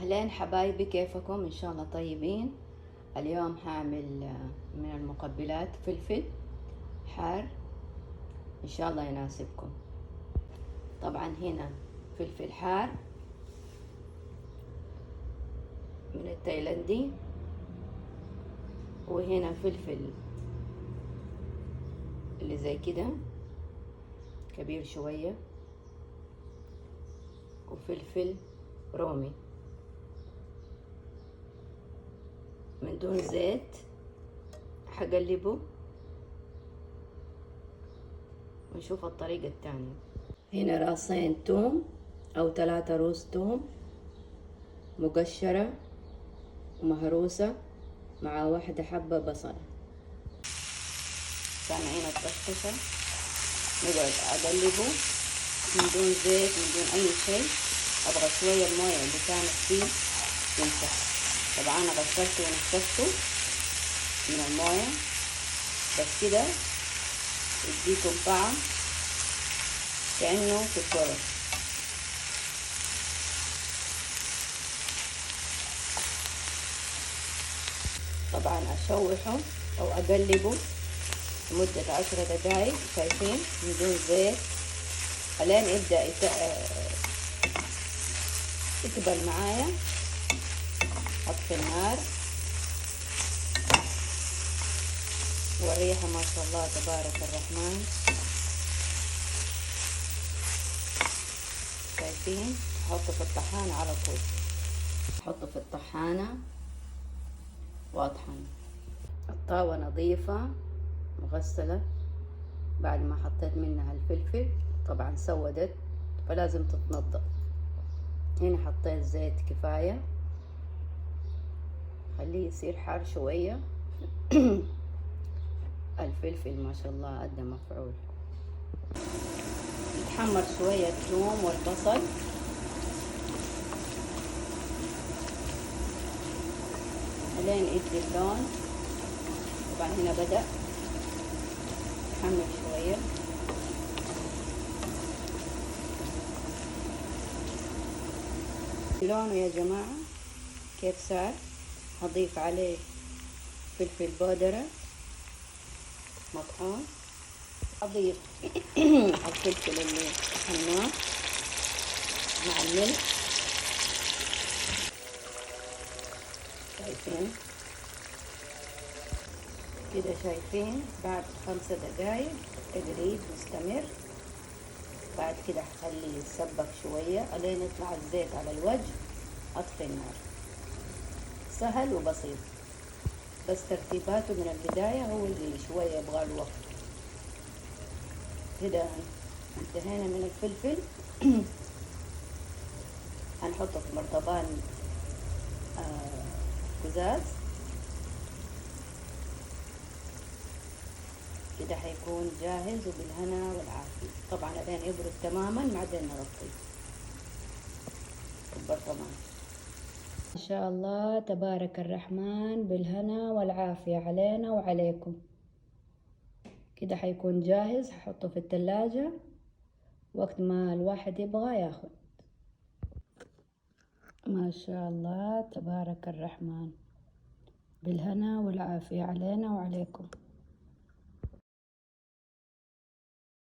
أهلين حبايبي، كيفكم؟ إن شاء الله طيبين. اليوم هعمل من المقبلات فلفل حار، إن شاء الله يناسبكم. طبعا هنا فلفل حار من التايلاندي، وهنا فلفل اللي زي كده كبير شوية، وفلفل رومي من دون زيت. هقلبه ونشوف الطريقة التانية. هنا راسين توم أو 3 روس توم مقشرة ومهروسة، مع 1 حبة بصل. سامعين الطشطشة؟ نقعد أقلبه من دون زيت من دون أي شيء. أبغى شوية الموية اللي كانت فيه تنشف. طبعا أنا غسلته ونشفته من الموية، بس كده يديكم طعم كأنه في الفرن. طبعا أشوحه أو أقلبه لمدة 10 دقايق، شايفين، من دون زيت، الين يبدأ يقبل معايا. أطفي النار، والريحة ما شاء الله تبارك الرحمن. شايفين؟ أحطه في الطحانة على طول، أحطه في الطحانة وأطحن. الطاوة نظيفة مغسلة بعد ما حطيت منها الفلفل، طبعا سودت فلازم تتنضف. هنا حطيت زيت كفاية، خليه يصير حار شوية. الفلفل ما شاء الله قد مفعول. يتحمر شوية الثوم والبصل، لين يدي اللون. طبعا هنا بدأ يتحمر شوية. لونه يا جماعة كيف صار. هضيف عليه فلفل بودرة مطحون، أضيف الفلفل اللي طحناه مع الملح. شايفين كده؟ شايفين؟ بعد 5 دقايق تقليب مستمر. بعد كده هخليه يتسبك شوية الين يطلع الزيت على الوجه. أطفي النار. سهل وبسيط، بس ترتيباته من البداية هو اللي شوية يبغى له وقت. كده انتهينا من الفلفل. هنحطه في مرطبان قزاز. كده حيكون جاهز وبالهنا والعافية. طبعا الين يبرد تماما بعدين نغطيه البرطمان. ما شاء الله تبارك الرحمن، بالهنا والعافية علينا وعليكم. كده حيكون جاهز. هحطه في الثلاجة وقت ما الواحد يبغى ياخد. ما شاء الله تبارك الرحمن، بالهنا والعافية علينا وعليكم.